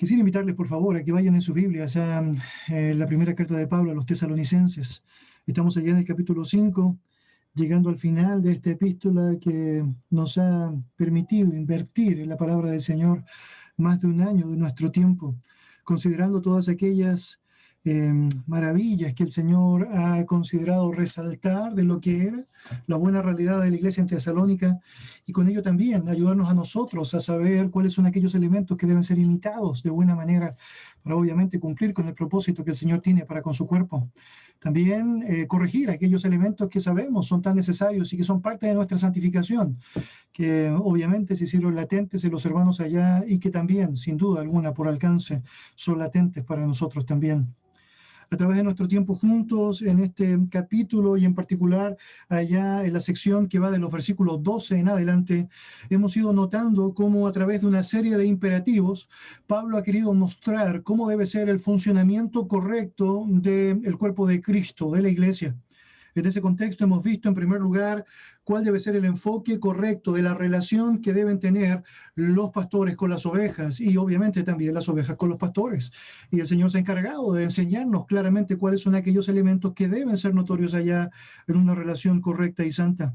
Quisiera invitarles, por favor, a que vayan en sus Biblias a la primera carta de Pablo a los tesalonicenses. Estamos allá en el capítulo 5, llegando al final de esta epístola que nos ha permitido invertir en la palabra del Señor más de un año de nuestro tiempo, considerando todas aquellas maravillas que el Señor ha considerado resaltar de lo que era la buena realidad de la iglesia en Tesalónica, y con ello también ayudarnos a nosotros a saber cuáles son aquellos elementos que deben ser imitados de buena manera para obviamente cumplir con el propósito que el Señor tiene para con su cuerpo. También corregir aquellos elementos que sabemos son tan necesarios y que son parte de nuestra santificación, que obviamente se hicieron latentes en los hermanos allá y que también, sin duda alguna, por alcance, son latentes para nosotros también. A través de nuestro tiempo juntos en este capítulo y en particular allá en la sección que va de los versículos 12 en adelante, hemos ido notando cómo a través de una serie de imperativos, Pablo ha querido mostrar cómo debe ser el funcionamiento correcto del cuerpo de Cristo, de la iglesia. En ese contexto hemos visto, en primer lugar, cuál debe ser el enfoque correcto de la relación que deben tener los pastores con las ovejas y obviamente también las ovejas con los pastores. Y el Señor se ha encargado de enseñarnos claramente cuáles son aquellos elementos que deben ser notorios allá en una relación correcta y santa.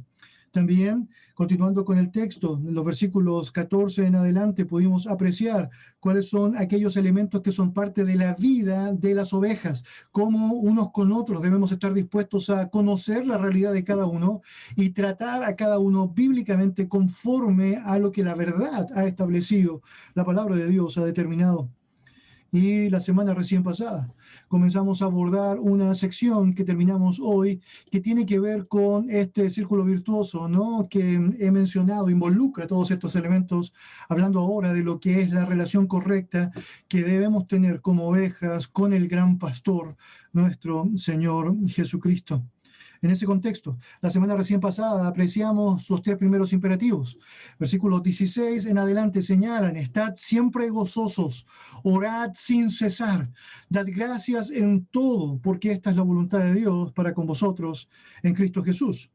También, continuando con el texto, en los versículos 14 en adelante pudimos apreciar cuáles son aquellos elementos que son parte de la vida de las ovejas, cómo unos con otros debemos estar dispuestos a conocer la realidad de cada uno y tratar a cada uno bíblicamente conforme a lo que la verdad ha establecido, la palabra de Dios ha determinado. Y la semana recién pasada comenzamos a abordar una sección que terminamos hoy que tiene que ver con este círculo virtuoso, ¿no? Que he mencionado, involucra todos estos elementos, hablando ahora de lo que es la relación correcta que debemos tener como ovejas con el gran pastor, nuestro Señor Jesucristo. En ese contexto, la semana recién pasada apreciamos los 3 primeros imperativos. Versículos 16 en adelante señalan: estad siempre gozosos, orad sin cesar, dad gracias en todo, porque esta es la voluntad de Dios para con vosotros en Cristo Jesús.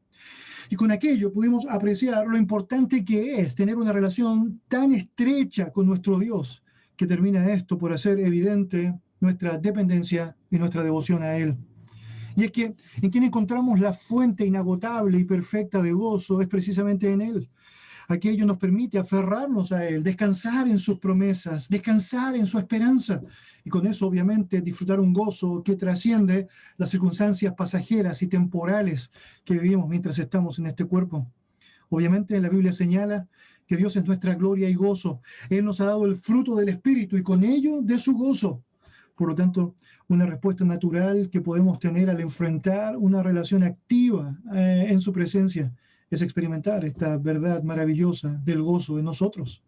Y con aquello pudimos apreciar lo importante que es tener una relación tan estrecha con nuestro Dios, que termina esto por hacer evidente nuestra dependencia y nuestra devoción a Él. Y es que en quien encontramos la fuente inagotable y perfecta de gozo es precisamente en Él. Aquello nos permite aferrarnos a Él, descansar en sus promesas, descansar en su esperanza. Y con eso, obviamente, disfrutar un gozo que trasciende las circunstancias pasajeras y temporales que vivimos mientras estamos en este cuerpo. Obviamente, la Biblia señala que Dios es nuestra gloria y gozo. Él nos ha dado el fruto del Espíritu y con ello de su gozo. Por lo tanto, una respuesta natural que podemos tener al enfrentar una relación activa en su presencia es experimentar esta verdad maravillosa del gozo en nosotros.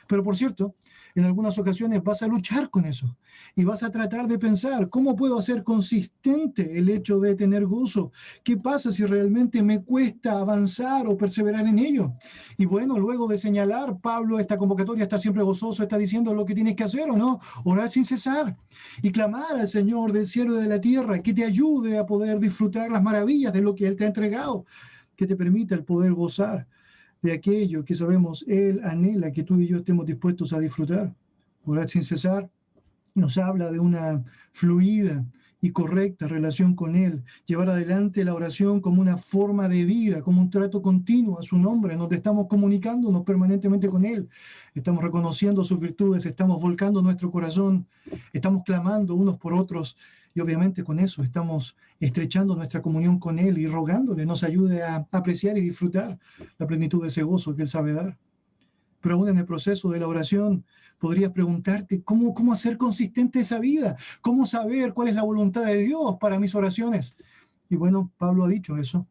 Pero por cierto, en algunas ocasiones vas a luchar con eso y vas a tratar de pensar: ¿cómo puedo hacer consistente el hecho de tener gozo? ¿Qué pasa si realmente me cuesta avanzar o perseverar en ello? Y bueno, luego de señalar, Pablo, esta convocatoria está siempre gozoso, está diciendo lo que tienes que hacer, ¿o no? Orar sin cesar y clamar al Señor del cielo y de la tierra que te ayude a poder disfrutar las maravillas de lo que Él te ha entregado, que te permita el poder gozar de aquello que sabemos Él anhela que tú y yo estemos dispuestos a disfrutar. Orar sin cesar nos habla de una fluida y correcta relación con Él, llevar adelante la oración como una forma de vida, como un trato continuo a su nombre, donde estamos comunicándonos permanentemente con Él, estamos reconociendo sus virtudes, estamos volcando nuestro corazón, estamos clamando unos por otros y obviamente con eso estamos estrechando nuestra comunión con Él y rogándole nos ayude a apreciar y disfrutar la plenitud de ese gozo que Él sabe dar. Pero aún en el proceso de la oración podrías preguntarte cómo hacer consistente esa vida, cómo saber cuál es la voluntad de Dios para mis oraciones. Y bueno, Pablo ha dicho eso: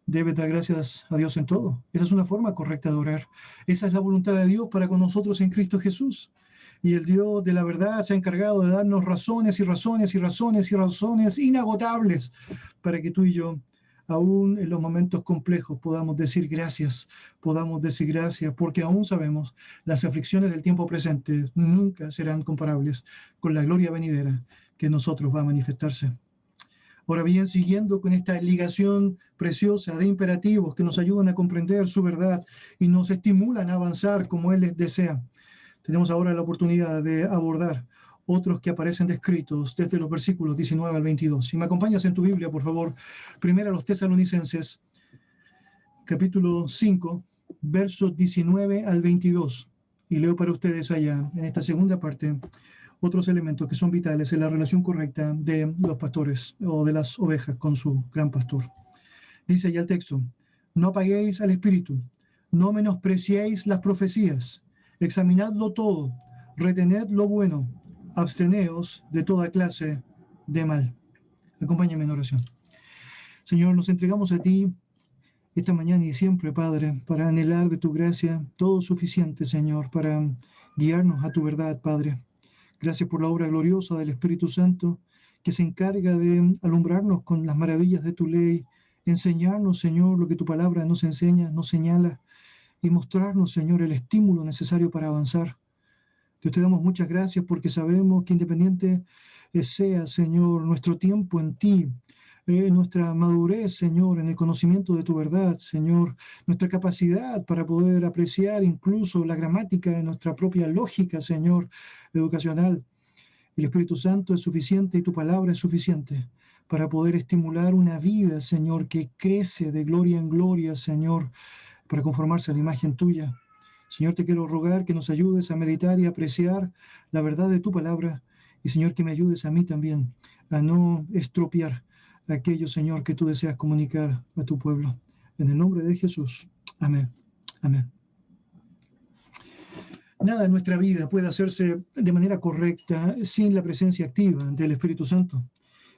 debes dar gracias a Dios en todo. Esa es una forma correcta de orar. Esa es la voluntad de Dios para con nosotros en Cristo Jesús. Y el Dios de la verdad se ha encargado de darnos razones y razones y razones y razones inagotables para que tú y yo, aún en los momentos complejos, podamos decir gracias, porque aún sabemos las aflicciones del tiempo presente nunca serán comparables con la gloria venidera que en nosotros va a manifestarse. Ahora bien, siguiendo con esta ligación preciosa de imperativos que nos ayudan a comprender su verdad y nos estimulan a avanzar como Él les desea, Tenemos ahora la oportunidad de abordar otros que aparecen descritos desde los versículos 19 al 22. Si me acompañas en tu Biblia, por favor, primero a los Tesalonicenses, capítulo 5, versos 19 al 22. Y leo para ustedes allá, en esta segunda parte, otros elementos que son vitales en la relación correcta de los pastores o de las ovejas con su gran pastor. Dice ya el texto: no apaguéis al espíritu, no menospreciéis las profecías, examinadlo todo, retened lo bueno, absteneos de toda clase de mal. Acompáñame en oración. Señor, nos entregamos a ti esta mañana y siempre, Padre, para anhelar de tu gracia todo suficiente, Señor, para guiarnos a tu verdad, Padre. Gracias por la obra gloriosa del Espíritu Santo, que se encarga de alumbrarnos con las maravillas de tu ley, enseñarnos, Señor, lo que tu palabra nos enseña, nos señala, y mostrarnos, Señor, el estímulo necesario para avanzar. Dios, te damos muchas gracias porque sabemos que independiente sea, Señor, nuestro tiempo en ti, nuestra madurez, Señor, en el conocimiento de tu verdad, Señor, nuestra capacidad para poder apreciar incluso la gramática de nuestra propia lógica, Señor, educacional. El Espíritu Santo es suficiente y tu palabra es suficiente para poder estimular una vida, Señor, que crece de gloria en gloria, Señor, para conformarse a la imagen tuya. Señor, te quiero rogar que nos ayudes a meditar y apreciar la verdad de tu palabra, y Señor, que me ayudes a mí también a no estropear aquello, Señor, que tú deseas comunicar a tu pueblo. En el nombre de Jesús. Amén. Amén. Nada en nuestra vida puede hacerse de manera correcta sin la presencia activa del Espíritu Santo.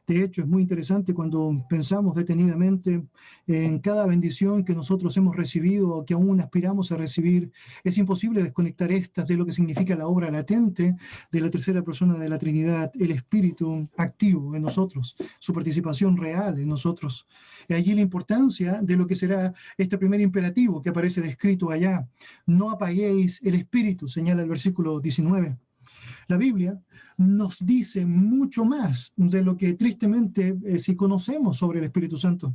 De hecho, es muy interesante cuando pensamos detenidamente en cada bendición que nosotros hemos recibido o que aún aspiramos a recibir. Es imposible desconectar estas de lo que significa la obra latente de la tercera persona de la Trinidad, el Espíritu activo en nosotros, su participación real en nosotros. Y allí la importancia de lo que será este primer imperativo que aparece descrito allá. No apaguéis el Espíritu, señala el versículo 19. La Biblia nos dice mucho más de lo que tristemente si conocemos sobre el Espíritu Santo.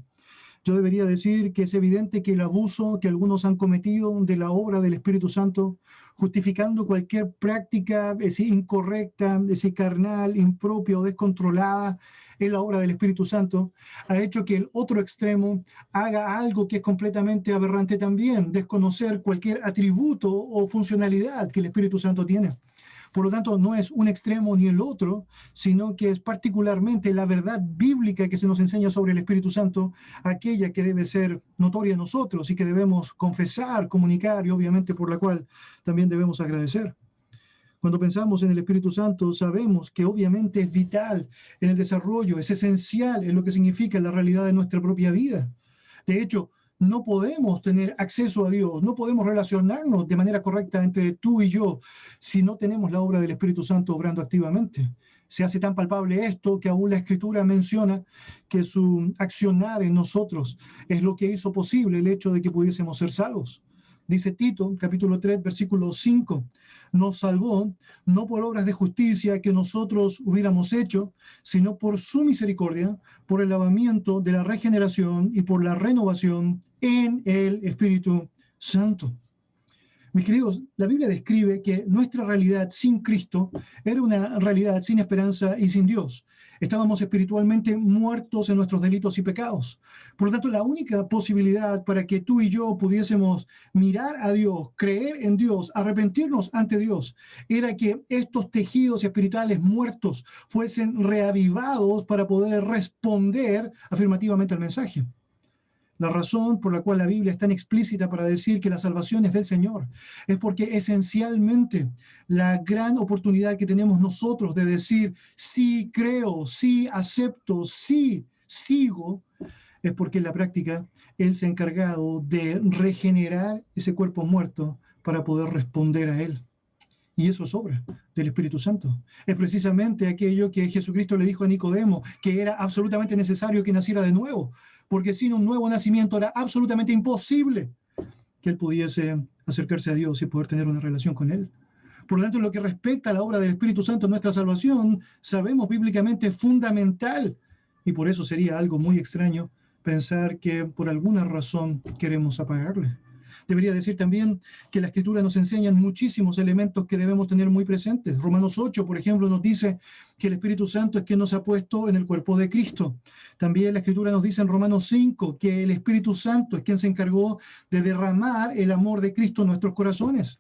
Yo debería decir que es evidente que el abuso que algunos han cometido de la obra del Espíritu Santo, justificando cualquier práctica incorrecta, carnal, impropia o descontrolada en la obra del Espíritu Santo, ha hecho que el otro extremo haga algo que es completamente aberrante también, desconocer cualquier atributo o funcionalidad que el Espíritu Santo tiene. Por lo tanto, no es un extremo ni el otro, sino que es particularmente la verdad bíblica que se nos enseña sobre el Espíritu Santo, aquella que debe ser notoria a nosotros y que debemos confesar, comunicar y obviamente por la cual también debemos agradecer. Cuando pensamos en el Espíritu Santo, sabemos que obviamente es vital en el desarrollo, es esencial en lo que significa la realidad de nuestra propia vida. De hecho, no podemos tener acceso a Dios, no podemos relacionarnos de manera correcta entre tú y yo si no tenemos la obra del Espíritu Santo obrando activamente. Se hace tan palpable esto que aún la Escritura menciona que su accionar en nosotros es lo que hizo posible el hecho de que pudiésemos ser salvos. Dice Tito, capítulo 3, versículo 5, nos salvó no por obras de justicia que nosotros hubiéramos hecho, sino por su misericordia, por el lavamiento de la regeneración y por la renovación en el Espíritu Santo. Mis queridos, la Biblia describe que nuestra realidad sin Cristo era una realidad sin esperanza y sin Dios. Estábamos espiritualmente muertos en nuestros delitos y pecados. Por lo tanto, la única posibilidad para que tú y yo pudiésemos mirar a Dios, creer en Dios, arrepentirnos ante Dios, era que estos tejidos espirituales muertos fuesen reavivados para poder responder afirmativamente al mensaje. La razón por la cual la Biblia es tan explícita para decir que la salvación es del Señor es porque esencialmente la gran oportunidad que tenemos nosotros de decir sí creo, sí acepto, sí sigo, es porque en la práctica Él se ha encargado de regenerar ese cuerpo muerto para poder responder a Él. Y eso es obra del Espíritu Santo. Es precisamente aquello que Jesucristo le dijo a Nicodemo, que era absolutamente necesario que naciera de nuevo, porque sin un nuevo nacimiento era absolutamente imposible que él pudiese acercarse a Dios y poder tener una relación con Él. Por lo tanto, en lo que respecta a la obra del Espíritu Santo en nuestra salvación, sabemos bíblicamente fundamental, y por eso sería algo muy extraño pensar que por alguna razón queremos apagarle. Debería decir también que la Escritura nos enseña muchísimos elementos que debemos tener muy presentes. Romanos 8, por ejemplo, nos dice que el Espíritu Santo es quien nos ha puesto en el cuerpo de Cristo. También la Escritura nos dice en Romanos 5 que el Espíritu Santo es quien se encargó de derramar el amor de Cristo en nuestros corazones.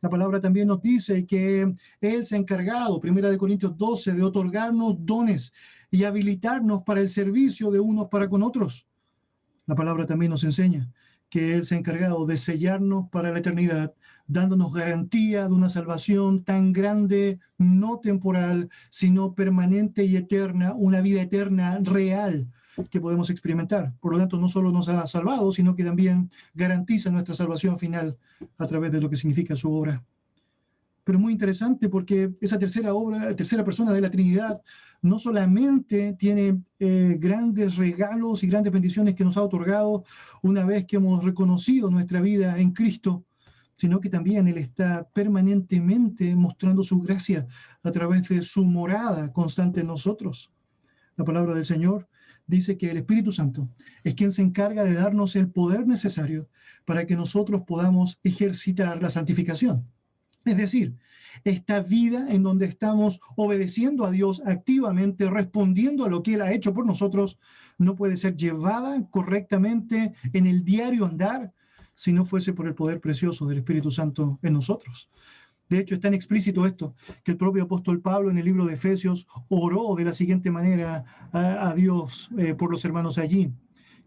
La palabra también nos dice que Él se ha encargado, 1 Corintios 12, de otorgarnos dones y habilitarnos para el servicio de unos para con otros. La palabra también nos enseña que Él se ha encargado de sellarnos para la eternidad, dándonos garantía de una salvación tan grande, no temporal, sino permanente y eterna, una vida eterna real que podemos experimentar. Por lo tanto, no solo nos ha salvado, sino que también garantiza nuestra salvación final a través de lo que significa su obra. Pero muy interesante porque esa tercera persona de la Trinidad, no solamente tiene grandes regalos y grandes bendiciones que nos ha otorgado una vez que hemos reconocido nuestra vida en Cristo, sino que también Él está permanentemente mostrando su gracia a través de su morada constante en nosotros. La palabra del Señor dice que el Espíritu Santo es quien se encarga de darnos el poder necesario para que nosotros podamos ejercitar la santificación. Es decir, esta vida en donde estamos obedeciendo a Dios activamente, respondiendo a lo que Él ha hecho por nosotros, no puede ser llevada correctamente en el diario andar si no fuese por el poder precioso del Espíritu Santo en nosotros. De hecho, es tan explícito esto que el propio apóstol Pablo en el libro de Efesios oró de la siguiente manera a Dios por los hermanos allí: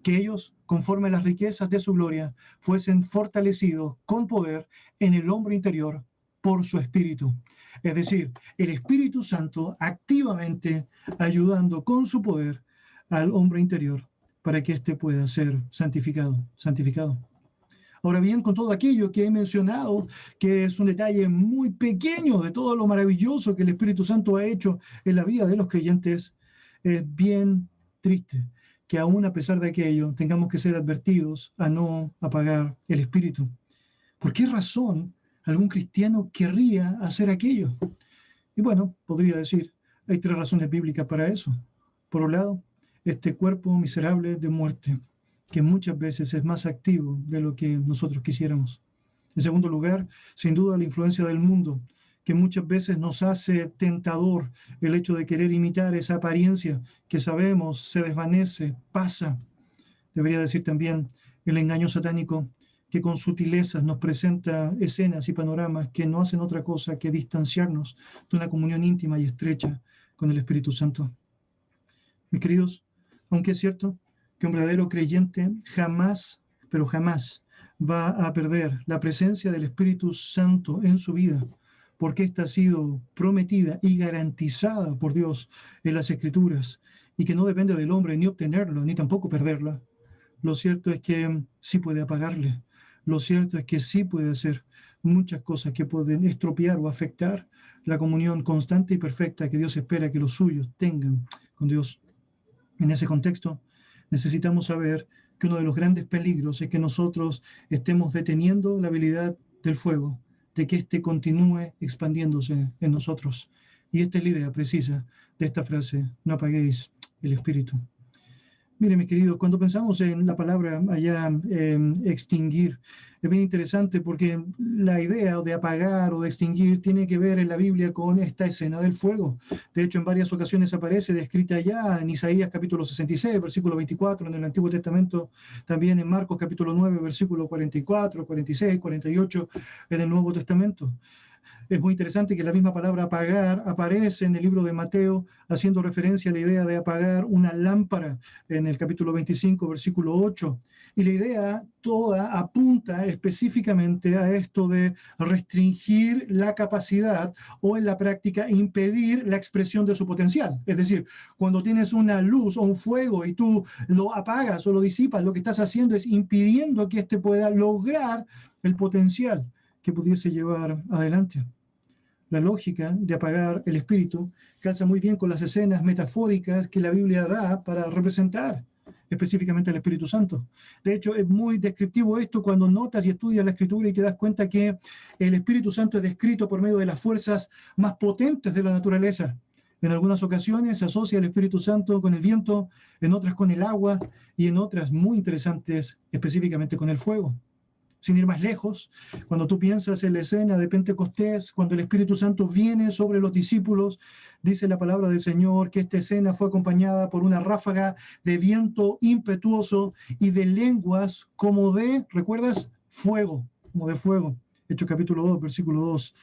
que ellos, conforme a las riquezas de su gloria, fuesen fortalecidos con poder en el hombre interior por su Espíritu. Es decir, el Espíritu Santo activamente ayudando con su poder al hombre interior para que éste pueda ser santificado. Ahora bien, con todo aquello que he mencionado, que es un detalle muy pequeño de todo lo maravilloso que el Espíritu Santo ha hecho en la vida de los creyentes, es bien triste que aún a pesar de aquello tengamos que ser advertidos a no apagar el Espíritu. ¿Por qué razón algún cristiano querría hacer aquello? Y bueno, podría decir, hay 3 razones bíblicas para eso. Por un lado, este cuerpo miserable de muerte, que muchas veces es más activo de lo que nosotros quisiéramos. En segundo lugar, sin duda, la influencia del mundo, que muchas veces nos hace tentador el hecho de querer imitar esa apariencia que sabemos se desvanece, pasa. Debería decir también el engaño satánico, que con sutilezas nos presenta escenas y panoramas que no hacen otra cosa que distanciarnos de una comunión íntima y estrecha con el Espíritu Santo. Mis queridos, aunque es cierto que un verdadero creyente jamás, pero jamás, va a perder la presencia del Espíritu Santo en su vida, porque ésta ha sido prometida y garantizada por Dios en las Escrituras, y que no depende del hombre ni obtenerlo, ni tampoco perderla. Lo cierto es que sí puede apagarle. Lo cierto es que sí puede hacer muchas cosas que pueden estropear o afectar la comunión constante y perfecta que Dios espera que los suyos tengan con Dios. En ese contexto, necesitamos saber que uno de los grandes peligros es que nosotros estemos deteniendo la habilidad del fuego, de que éste continúe expandiéndose en nosotros. Y esta es la idea precisa de esta frase: no apaguéis el Espíritu. Mire, mis queridos, cuando pensamos en la palabra allá, extinguir, es bien interesante porque la idea de apagar o de extinguir tiene que ver en la Biblia con esta escena del fuego. De hecho, en varias ocasiones aparece descrita allá en Isaías capítulo 66, versículo 24, en el Antiguo Testamento, también en Marcos capítulo 9, versículo 44, 46, 48, en el Nuevo Testamento. Es muy interesante que la misma palabra apagar aparece en el libro de Mateo, haciendo referencia a la idea de apagar una lámpara en el capítulo 25, versículo 8. Y la idea toda apunta específicamente a esto de restringir la capacidad o en la práctica impedir la expresión de su potencial. Es decir, cuando tienes una luz o un fuego y tú lo apagas o lo disipas, lo que estás haciendo es impidiendo que éste pueda lograr el potencial que pudiese llevar adelante. La lógica de apagar el espíritu calza muy bien con las escenas metafóricas que la Biblia da para representar específicamente al Espíritu Santo. De hecho, es muy descriptivo esto cuando notas y estudias la Escritura y te das cuenta que el Espíritu Santo es descrito por medio de las fuerzas más potentes de la naturaleza. En algunas ocasiones se asocia el Espíritu Santo con el viento, en otras con el agua y en otras muy interesantes específicamente con el fuego. Sin ir más lejos, cuando tú piensas en la escena de Pentecostés, cuando el Espíritu Santo viene sobre los discípulos, dice la palabra del Señor que esta escena fue acompañada por una ráfaga de viento impetuoso y de lenguas como de, ¿recuerdas? Fuego, como de fuego. Hechos capítulo 2, versículo 2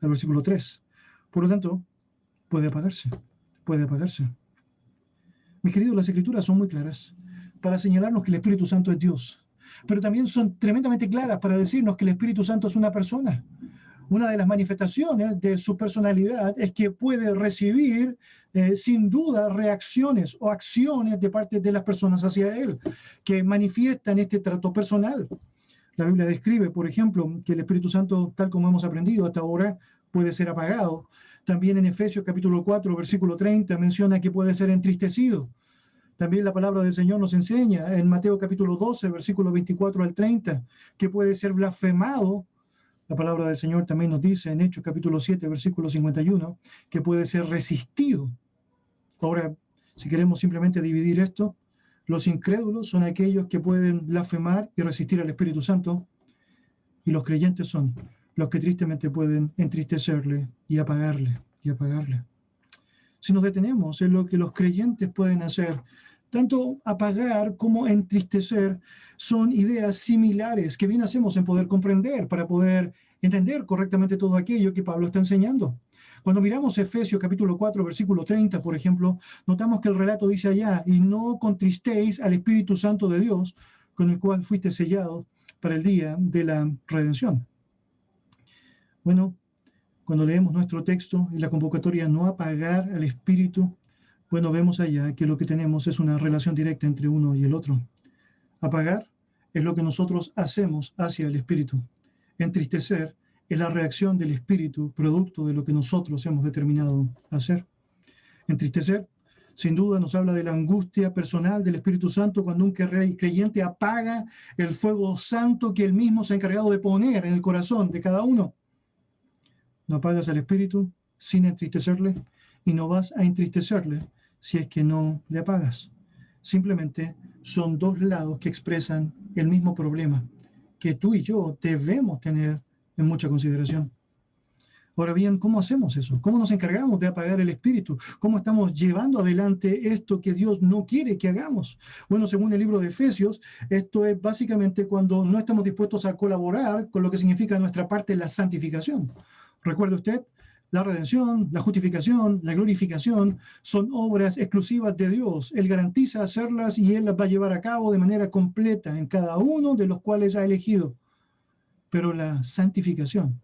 al versículo 3. Por lo tanto, puede apagarse, puede apagarse. Mis queridos, las Escrituras son muy claras para señalarnos que el Espíritu Santo es Dios, pero también son tremendamente claras para decirnos que el Espíritu Santo es una persona. Una de las manifestaciones de su personalidad es que puede recibir, sin duda, reacciones o acciones de parte de las personas hacia él, que manifiestan este trato personal. La Biblia describe, por ejemplo, que el Espíritu Santo, tal como hemos aprendido hasta ahora, puede ser apagado. También en Efesios capítulo 4, versículo 30, menciona que puede ser entristecido. También la palabra del Señor nos enseña en Mateo capítulo 12, versículo 24 al 30, que puede ser blasfemado. La palabra del Señor también nos dice en Hechos capítulo 7, versículo 51, que puede ser resistido. Ahora, si queremos simplemente dividir esto, los incrédulos son aquellos que pueden blasfemar y resistir al Espíritu Santo, y los creyentes son los que tristemente pueden entristecerle y apagarle, y apagarle. Si nos detenemos en lo que los creyentes pueden hacer, tanto apagar como entristecer son ideas similares que bien hacemos en poder comprender para poder entender correctamente todo aquello que Pablo está enseñando. Cuando miramos Efesios capítulo 4, versículo 30, por ejemplo, notamos que el relato dice allá, y no contristéis al Espíritu Santo de Dios, con el cual fuiste sellado para el día de la redención. Bueno, cuando leemos nuestro texto y la convocatoria no apagar al Espíritu, bueno, vemos allá que lo que tenemos es una relación directa entre uno y el otro. Apagar es lo que nosotros hacemos hacia el Espíritu. Entristecer es la reacción del Espíritu producto de lo que nosotros hemos determinado hacer. Entristecer, sin duda, nos habla de la angustia personal del Espíritu Santo cuando un creyente apaga el fuego santo que él mismo se ha encargado de poner en el corazón de cada uno. No apagas al Espíritu sin entristecerle y no vas a entristecerle si es que no le apagas. Simplemente son dos lados que expresan el mismo problema que tú y yo debemos tener en mucha consideración. Ahora bien, ¿cómo hacemos eso? ¿Cómo nos encargamos de apagar el Espíritu? ¿Cómo estamos llevando adelante esto que Dios no quiere que hagamos? Bueno, según el libro de Efesios, esto es básicamente cuando no estamos dispuestos a colaborar con lo que significa nuestra parte la santificación. Recuerde usted, la redención, la justificación, la glorificación son obras exclusivas de Dios. Él garantiza hacerlas y Él las va a llevar a cabo de manera completa en cada uno de los cuales ha elegido. Pero la santificación,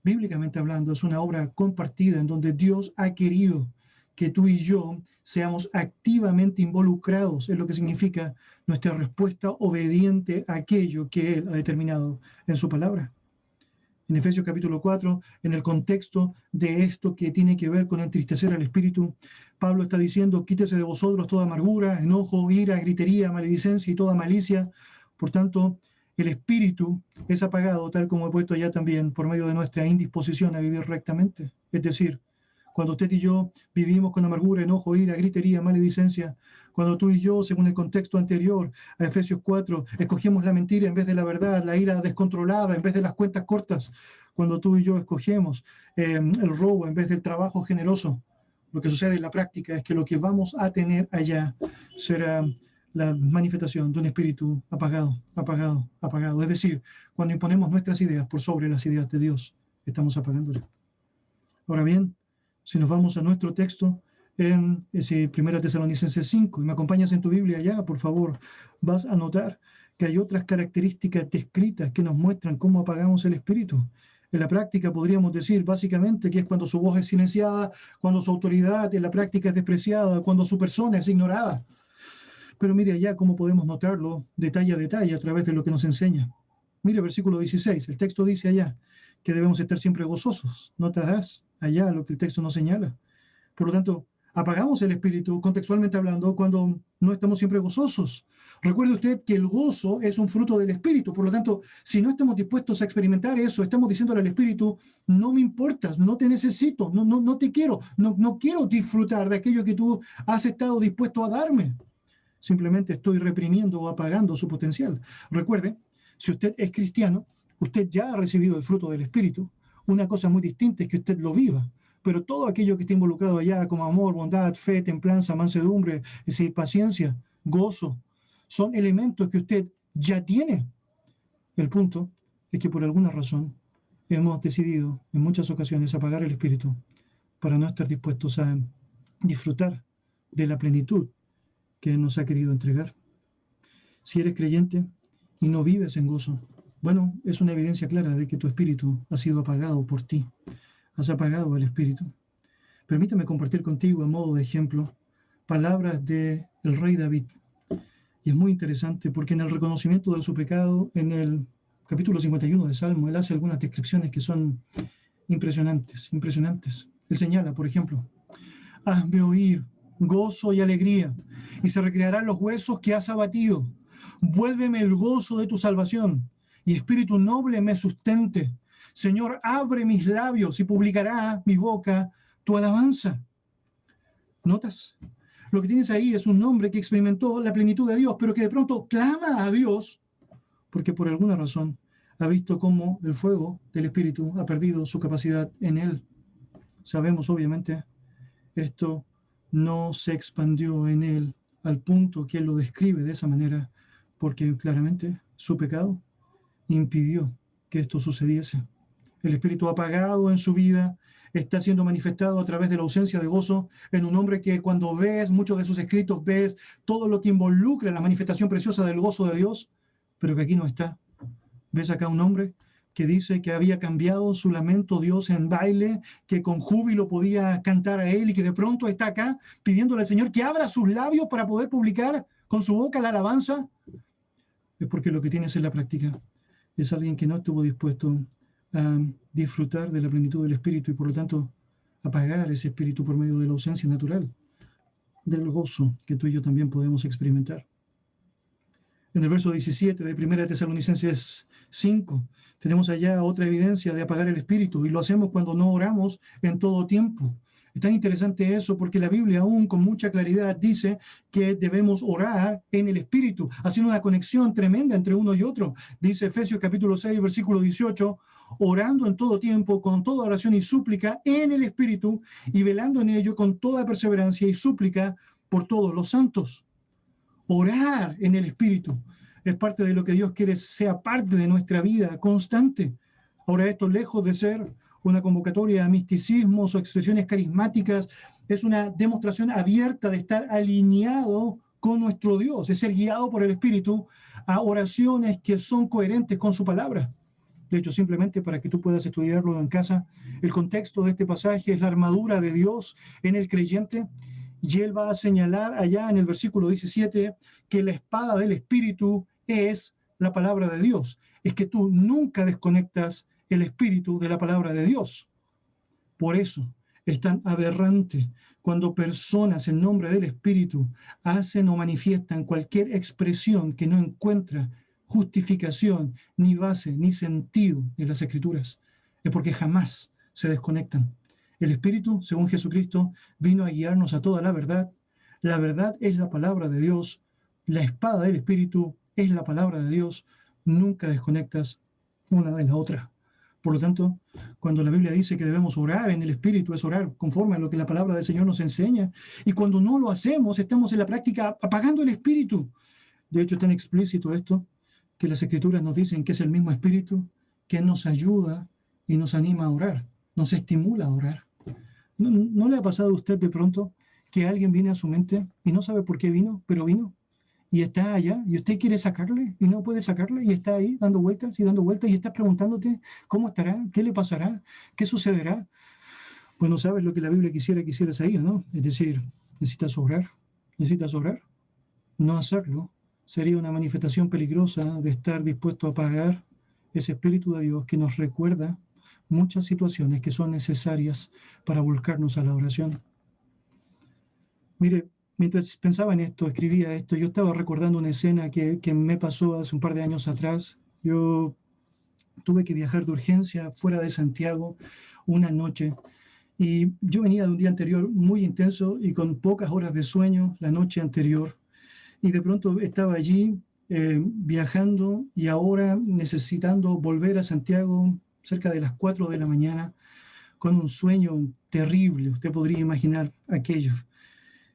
bíblicamente hablando, es una obra compartida en donde Dios ha querido que tú y yo seamos activamente involucrados en lo que significa nuestra respuesta obediente a aquello que Él ha determinado en su palabra. En Efesios capítulo 4, en el contexto de esto que tiene que ver con entristecer al Espíritu, Pablo está diciendo, quítese de vosotros toda amargura, enojo, ira, gritería, maledicencia y toda malicia. Por tanto, el Espíritu es apagado, tal como he puesto ya también, por medio de nuestra indisposición a vivir rectamente. Es decir, cuando usted y yo vivimos con amargura, enojo, ira, gritería, maledicencia, cuando tú y yo, según el contexto anterior a Efesios 4, escogemos la mentira en vez de la verdad, la ira descontrolada en vez de las cuentas cortas, cuando tú y yo escogemos el robo en vez del trabajo generoso, lo que sucede en la práctica es que lo que vamos a tener allá será la manifestación de un espíritu apagado, apagado, apagado. Es decir, cuando imponemos nuestras ideas por sobre las ideas de Dios, estamos apagándole. Ahora bien, si nos vamos a nuestro texto, en ese 1 Tesalonicenses 5, y me acompañas en tu Biblia ya, por favor, vas a notar que hay otras características descritas que nos muestran cómo apagamos el espíritu. En la práctica podríamos decir básicamente que es cuando su voz es silenciada, cuando su autoridad en la práctica es despreciada, cuando su persona es ignorada. Pero mire allá cómo podemos notarlo detalle a detalle a través de lo que nos enseña. Mire versículo 16, el texto dice allá que debemos estar siempre gozosos. ¿Notarás allá lo que el texto nos señala? Por lo tanto, apagamos el espíritu, contextualmente hablando, cuando no estamos siempre gozosos. Recuerde usted que el gozo es un fruto del espíritu. Por lo tanto, si no estamos dispuestos a experimentar eso, estamos diciéndole al espíritu, no me importas, no te necesito, no te quiero, no quiero disfrutar de aquello que tú has estado dispuesto a darme. Simplemente estoy reprimiendo o apagando su potencial. Recuerde, si usted es cristiano, Usted ya ha recibido el fruto del Espíritu. Una cosa muy distinta es que usted lo viva. Pero todo aquello que está involucrado allá, como amor, bondad, fe, templanza, mansedumbre, es decir, paciencia, gozo, son elementos que usted ya tiene. El punto es que por alguna razón hemos decidido en muchas ocasiones apagar el Espíritu para no estar dispuestos a disfrutar de la plenitud que nos ha querido entregar. Si eres creyente y no vives en gozo, bueno, es una evidencia clara de que tu espíritu ha sido apagado por ti. Has apagado el espíritu. Permítame compartir contigo, a modo de ejemplo, palabras del rey David. Y es muy interesante porque en el reconocimiento de su pecado, en el capítulo 51 de Salmo, él hace algunas descripciones que son impresionantes, impresionantes. Él señala, por ejemplo, hazme oír gozo y alegría, y se recrearán los huesos que has abatido. Vuélveme el gozo de tu salvación, y espíritu noble me sustente. Señor, abre mis labios y publicará mi boca tu alabanza. ¿Notas? Lo que tienes ahí es un hombre que experimentó la plenitud de Dios, pero que de pronto clama a Dios porque por alguna razón ha visto cómo el fuego del Espíritu ha perdido su capacidad en él. Sabemos, obviamente, esto no se expandió en él al punto que él lo describe de esa manera, porque claramente su pecado impidió que esto sucediese. El espíritu apagado en su vida está siendo manifestado a través de la ausencia de gozo en un hombre que cuando ves muchos de sus escritos, ves todo lo que involucra la manifestación preciosa del gozo de Dios, pero que aquí no está. Ves acá un hombre que dice que había cambiado su lamento Dios en baile, que con júbilo podía cantar a él y que de pronto está acá pidiéndole al Señor que abra sus labios para poder publicar con su boca la alabanza. Es porque lo que tienes en la práctica es alguien que no estuvo dispuesto a disfrutar de la plenitud del Espíritu y por lo tanto apagar ese Espíritu por medio de la ausencia natural del gozo que tú y yo también podemos experimentar. En el verso 17 de 1 Tesalonicenses 5 tenemos allá otra evidencia de apagar el Espíritu y lo hacemos cuando no oramos en todo tiempo. Es tan interesante eso porque la Biblia aún con mucha claridad dice que debemos orar en el Espíritu, haciendo una conexión tremenda entre uno y otro. Dice Efesios capítulo 6, versículo 18, orando en todo tiempo, con toda oración y súplica en el Espíritu y velando en ello con toda perseverancia y súplica por todos los santos. Orar en el Espíritu es parte de lo que Dios quiere sea parte de nuestra vida constante. Ahora, esto, lejos de ser una convocatoria a misticismos o expresiones carismáticas, es una demostración abierta de estar alineado con nuestro Dios, es ser guiado por el Espíritu a oraciones que son coherentes con su palabra. De hecho, simplemente para que tú puedas estudiarlo en casa, el contexto de este pasaje es la armadura de Dios en el creyente. Y él va a señalar allá en el versículo 17 que la espada del Espíritu es la palabra de Dios. Es que tú nunca desconectas el Espíritu de la palabra de Dios. Por eso es tan aberrante cuando personas en nombre del Espíritu hacen o manifiestan cualquier expresión que no encuentra justificación, ni base, ni sentido en las Escrituras. Es porque jamás se desconectan. El Espíritu, según Jesucristo, vino a guiarnos a toda la verdad. La verdad es la palabra de Dios. La espada del Espíritu es la palabra de Dios. Nunca desconectas una de la otra. Por lo tanto, cuando la Biblia dice que debemos orar en el Espíritu, es orar conforme a lo que la palabra del Señor nos enseña. Y cuando no lo hacemos, estamos en la práctica apagando el Espíritu. De hecho, es tan explícito esto que las Escrituras nos dicen que es el mismo Espíritu que nos ayuda y nos anima a orar, nos estimula a orar. ¿No le ha pasado a usted de pronto que alguien viene a su mente y no sabe por qué vino, pero vino? Y está allá, y usted quiere sacarle, y no puede sacarle, y está ahí dando vueltas, y estás preguntándote cómo estará, qué le pasará, qué sucederá. Bueno, sabes lo que la Biblia quisiera que hicieras ahí, ¿no? Es decir, necesitas orar. No hacerlo sería una manifestación peligrosa de estar dispuesto a apagar ese Espíritu de Dios que nos recuerda muchas situaciones que son necesarias para volcarnos a la oración. Mire, mientras pensaba en esto, escribía esto, yo estaba recordando una escena que me pasó hace un par de años atrás. Yo tuve que viajar de urgencia fuera de Santiago una noche y yo venía de un día anterior muy intenso y con pocas horas de sueño la noche anterior y de pronto estaba allí viajando y ahora necesitando volver a Santiago cerca de las 4 de la mañana con un sueño terrible. Usted podría imaginar aquello.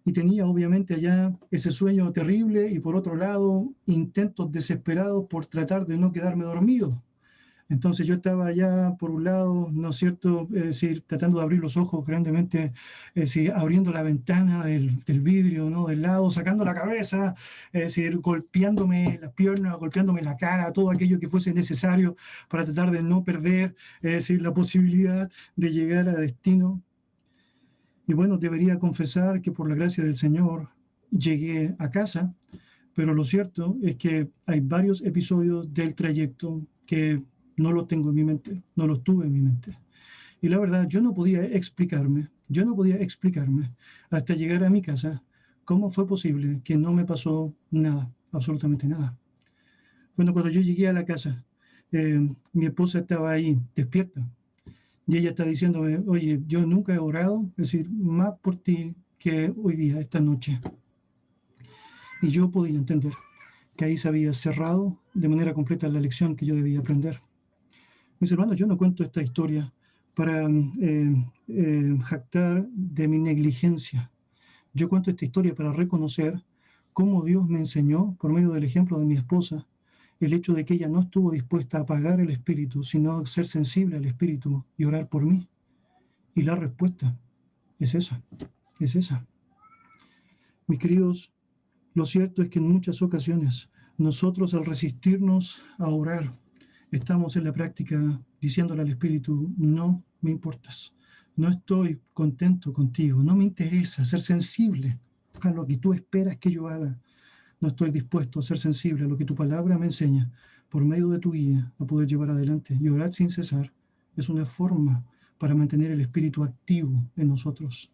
Y tenía obviamente allá ese sueño terrible y por otro lado intentos desesperados por tratar de no quedarme dormido. Entonces yo estaba allá por un lado, ¿no es cierto? Es decir, tratando de abrir los ojos grandemente, es decir, abriendo la ventana del vidrio, ¿no? Del lado, sacando la cabeza, es decir, golpeándome las piernas, golpeándome la cara, todo aquello que fuese necesario para tratar de no perder, es decir, la posibilidad de llegar a destino. Y bueno, debería confesar que por la gracia del Señor llegué a casa, pero lo cierto es que hay varios episodios del trayecto que no los tengo en mi mente, no los tuve en mi mente. Y la verdad, yo no podía explicarme hasta llegar a mi casa cómo fue posible que no me pasó nada, absolutamente nada. Bueno, cuando yo llegué a la casa, mi esposa estaba ahí, despierta, y ella está diciéndome, oye, yo nunca he orado, es decir, más por ti que hoy día, esta noche. Y yo podía entender que ahí se había cerrado de manera completa la lección que yo debía aprender. Mis hermanos, yo no cuento esta historia para jactar de mi negligencia. Yo cuento esta historia para reconocer cómo Dios me enseñó, por medio del ejemplo de mi esposa, el hecho de que ella no estuvo dispuesta a apagar el espíritu, sino a ser sensible al espíritu y orar por mí. Y la respuesta es esa, es esa. Mis queridos, lo cierto es que en muchas ocasiones nosotros al resistirnos a orar, estamos en la práctica diciéndole al espíritu, no me importas, no estoy contento contigo, no me interesa ser sensible a lo que tú esperas que yo haga. No estoy dispuesto a ser sensible a lo que tu palabra me enseña por medio de tu guía a poder llevar adelante. Y orar sin cesar es una forma para mantener el espíritu activo en nosotros.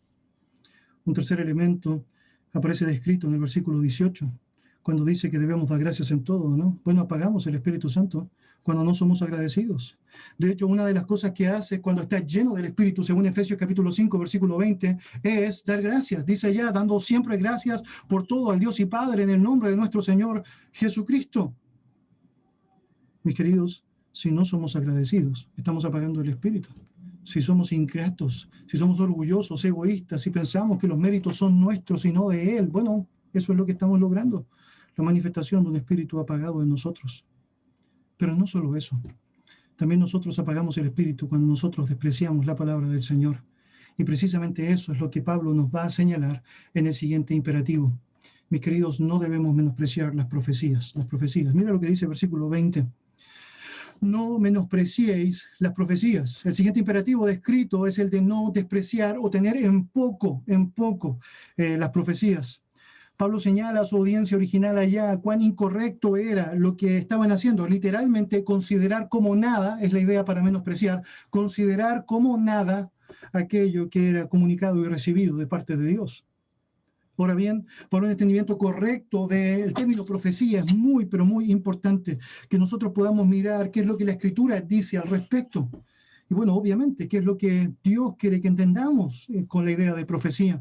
Un tercer elemento aparece descrito en el versículo 18, cuando dice que debemos dar gracias en todo, ¿no? Bueno, apagamos el Espíritu Santo cuando no somos agradecidos. De hecho, una de las cosas que hace cuando está lleno del Espíritu, según Efesios capítulo 5, versículo 20, es dar gracias. Dice allá, dando siempre gracias por todo al Dios y Padre en el nombre de nuestro Señor Jesucristo. Mis queridos, si no somos agradecidos, estamos apagando el Espíritu. Si somos ingratos, si somos orgullosos, egoístas, si pensamos que los méritos son nuestros y no de Él, bueno, eso es lo que estamos logrando, la manifestación de un espíritu apagado en nosotros. Pero no solo eso, también nosotros apagamos el espíritu cuando nosotros despreciamos la palabra del Señor. Y precisamente eso es lo que Pablo nos va a señalar en el siguiente imperativo. Mis queridos, no debemos menospreciar las profecías. Mira lo que dice el versículo 20. No menospreciéis las profecías. El siguiente imperativo descrito es el de no despreciar o tener en poco las profecías. Pablo señala a su audiencia original allá cuán incorrecto era lo que estaban haciendo. Literalmente, considerar como nada, es la idea para menospreciar, considerar como nada aquello que era comunicado y recibido de parte de Dios. Ahora bien, para un entendimiento correcto del término profecía es muy, pero muy importante que nosotros podamos mirar qué es lo que la Escritura dice al respecto. Y bueno, obviamente, qué es lo que Dios quiere que entendamos con la idea de profecía.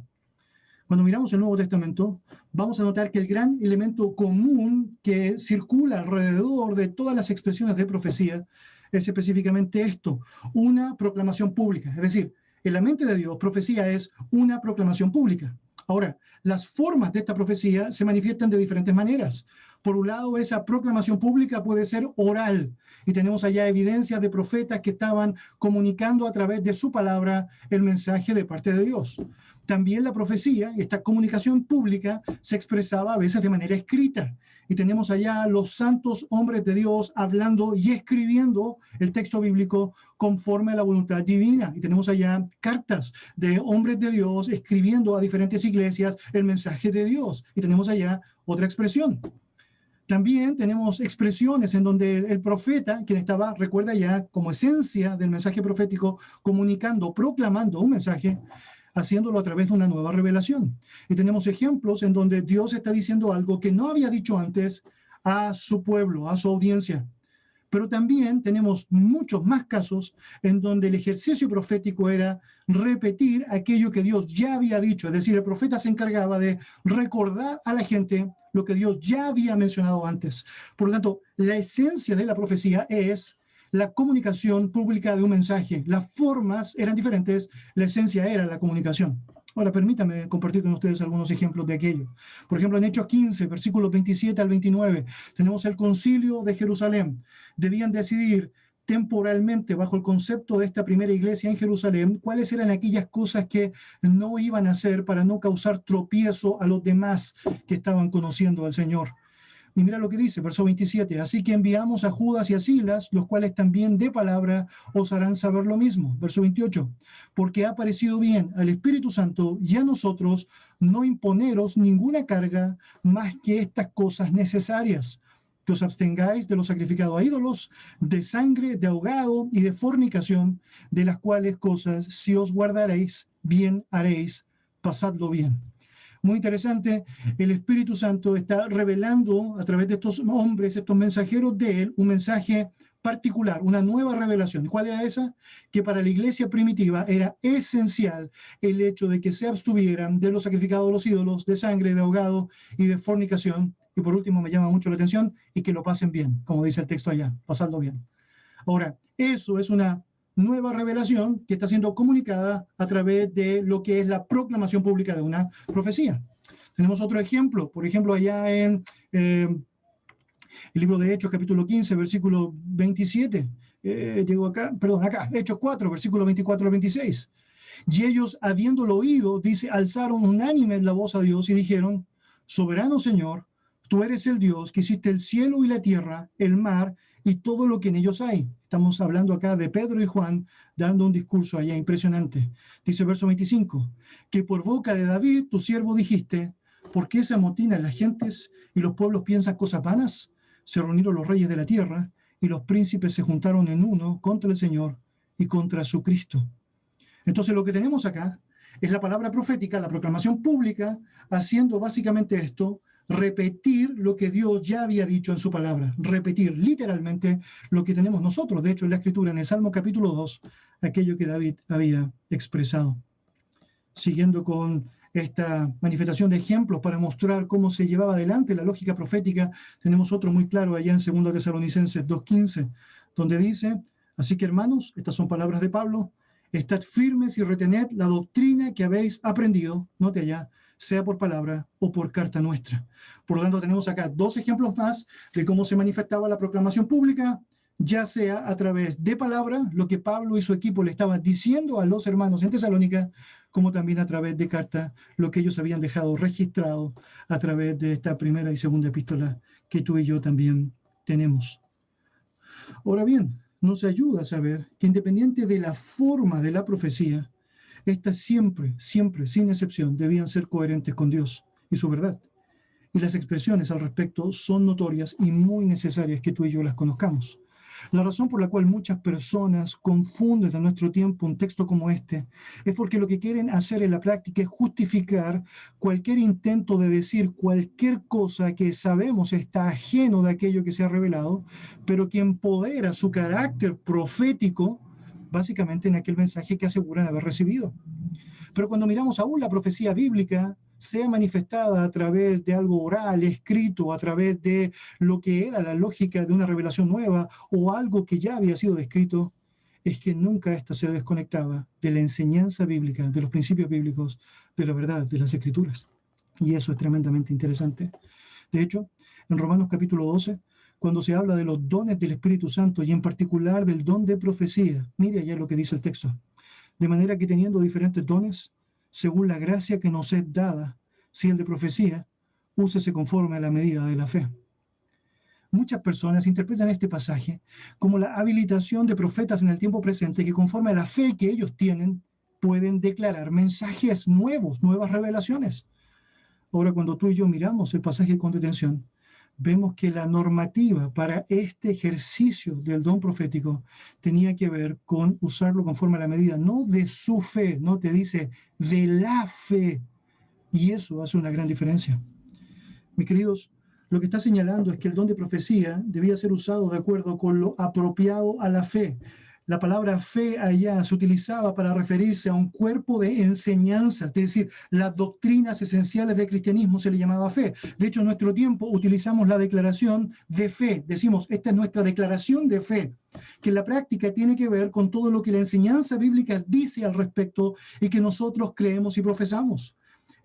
Cuando miramos el Nuevo Testamento, vamos a notar que el gran elemento común que circula alrededor de todas las expresiones de profecía es específicamente esto, una proclamación pública. Es decir, en la mente de Dios, profecía es una proclamación pública. Ahora, las formas de esta profecía se manifiestan de diferentes maneras. Por un lado, esa proclamación pública puede ser oral, y tenemos allá evidencias de profetas que estaban comunicando a través de su palabra el mensaje de parte de Dios. También la profecía, esta comunicación pública, se expresaba a veces de manera escrita. Y tenemos allá los santos hombres de Dios hablando y escribiendo el texto bíblico conforme a la voluntad divina. Y tenemos allá cartas de hombres de Dios escribiendo a diferentes iglesias el mensaje de Dios. Y tenemos allá otra expresión. También tenemos expresiones en donde el profeta, quien estaba, recuerda ya, como esencia del mensaje profético, comunicando, proclamando un mensaje, haciéndolo a través de una nueva revelación. Y tenemos ejemplos en donde Dios está diciendo algo que no había dicho antes a su pueblo, a su audiencia. Pero también tenemos muchos más casos en donde el ejercicio profético era repetir aquello que Dios ya había dicho. Es decir, el profeta se encargaba de recordar a la gente lo que Dios ya había mencionado antes. Por lo tanto, la esencia de la profecía es la comunicación pública de un mensaje. Las formas eran diferentes, la esencia era la comunicación. Ahora, permítame compartir con ustedes algunos ejemplos de aquello. Por ejemplo, en Hechos 15, versículos 27 al 29, tenemos el concilio de Jerusalén. Debían decidir temporalmente, bajo el concepto de esta primera iglesia en Jerusalén, cuáles eran aquellas cosas que no iban a hacer para no causar tropiezo a los demás que estaban conociendo al Señor. Y mira lo que dice, verso 27, así que enviamos a Judas y a Silas, los cuales también de palabra os harán saber lo mismo. Verso 28, porque ha parecido bien al Espíritu Santo y a nosotros no imponeros ninguna carga más que estas cosas necesarias, que os abstengáis de lo sacrificado a ídolos, de sangre, de ahogado y de fornicación, de las cuales cosas, si os guardaréis, bien haréis, pasadlo bien. Muy interesante, el Espíritu Santo está revelando a través de estos hombres, estos mensajeros de él, un mensaje particular, una nueva revelación. ¿Cuál era esa? Que para la iglesia primitiva era esencial el hecho de que se abstuvieran de los sacrificados a los ídolos, de sangre, de ahogado y de fornicación. Y por último, me llama mucho la atención, y que lo pasen bien, como dice el texto allá, pasarlo bien. Ahora, eso es una nueva revelación que está siendo comunicada a través de lo que es la proclamación pública de una profecía. Tenemos otro ejemplo, por ejemplo, allá en el libro de Hechos, capítulo 15, versículo 27. Acá, Hechos 4, versículo 24 al 26. Y ellos, habiéndolo oído, dice, alzaron unánime la voz a Dios y dijeron, soberano Señor, tú eres el Dios que hiciste el cielo y la tierra, el mar y todo lo que en ellos hay. Estamos hablando acá de Pedro y Juan dando un discurso allá impresionante. Dice verso 25, que por boca de David, tu siervo, dijiste, ¿por qué se amotinan las gentes y los pueblos piensan cosas vanas? Se reunieron los reyes de la tierra y los príncipes se juntaron en uno contra el Señor y contra su Cristo. Entonces lo que tenemos acá es la palabra profética, la proclamación pública, haciendo básicamente esto, repetir lo que Dios ya había dicho en su palabra, repetir literalmente lo que tenemos nosotros, de hecho en la Escritura, en el Salmo capítulo 2, aquello que David había expresado. Siguiendo con esta manifestación de ejemplos para mostrar cómo se llevaba adelante la lógica profética, tenemos otro muy claro allá en 2 Tesalonicenses 2:15, donde dice, así que hermanos, estas son palabras de Pablo, estad firmes y retened la doctrina que habéis aprendido, note allá, sea por palabra o por carta nuestra. Por lo tanto, tenemos acá dos ejemplos más de cómo se manifestaba la proclamación pública, ya sea a través de palabra, lo que Pablo y su equipo le estaban diciendo a los hermanos en Tesalónica, como también a través de carta, lo que ellos habían dejado registrado a través de esta primera y segunda epístola que tú y yo también tenemos. Ahora bien, nos ayuda a saber que independiente de la forma de la profecía, estas siempre, siempre, sin excepción, debían ser coherentes con Dios y su verdad. Y las expresiones al respecto son notorias y muy necesarias que tú y yo las conozcamos. La razón por la cual muchas personas confunden en nuestro tiempo un texto como este es porque lo que quieren hacer en la práctica es justificar cualquier intento de decir cualquier cosa que sabemos está ajeno de aquello que se ha revelado, pero que empodera su carácter profético básicamente en aquel mensaje que aseguran haber recibido. Pero cuando miramos aún la profecía bíblica, sea manifestada a través de algo oral, escrito, a través de lo que era la lógica de una revelación nueva o algo que ya había sido descrito, es que nunca ésta se desconectaba de la enseñanza bíblica, de los principios bíblicos, de la verdad, de las Escrituras. Y eso es tremendamente interesante. De hecho, en Romanos capítulo 12, cuando se habla de los dones del Espíritu Santo y en particular del don de profecía, mire allá lo que dice el texto. De manera que teniendo diferentes dones, según la gracia que nos es dada, si el de profecía, úsese conforme a la medida de la fe. Muchas personas interpretan este pasaje como la habilitación de profetas en el tiempo presente que conforme a la fe que ellos tienen, pueden declarar mensajes nuevos, nuevas revelaciones. Ahora, cuando tú y yo miramos el pasaje con detención, vemos que la normativa para este ejercicio del don profético tenía que ver con usarlo conforme a la medida, no de su fe, no te dice de la fe. Y eso hace una gran diferencia. Mis queridos, lo que está señalando es que el don de profecía debía ser usado de acuerdo con lo apropiado a la fe. La palabra fe allá se utilizaba para referirse a un cuerpo de enseñanza, es decir, las doctrinas esenciales del cristianismo se le llamaba fe. De hecho, en nuestro tiempo utilizamos la declaración de fe. Decimos, esta es nuestra declaración de fe, que en la práctica tiene que ver con todo lo que la enseñanza bíblica dice al respecto y que nosotros creemos y profesamos.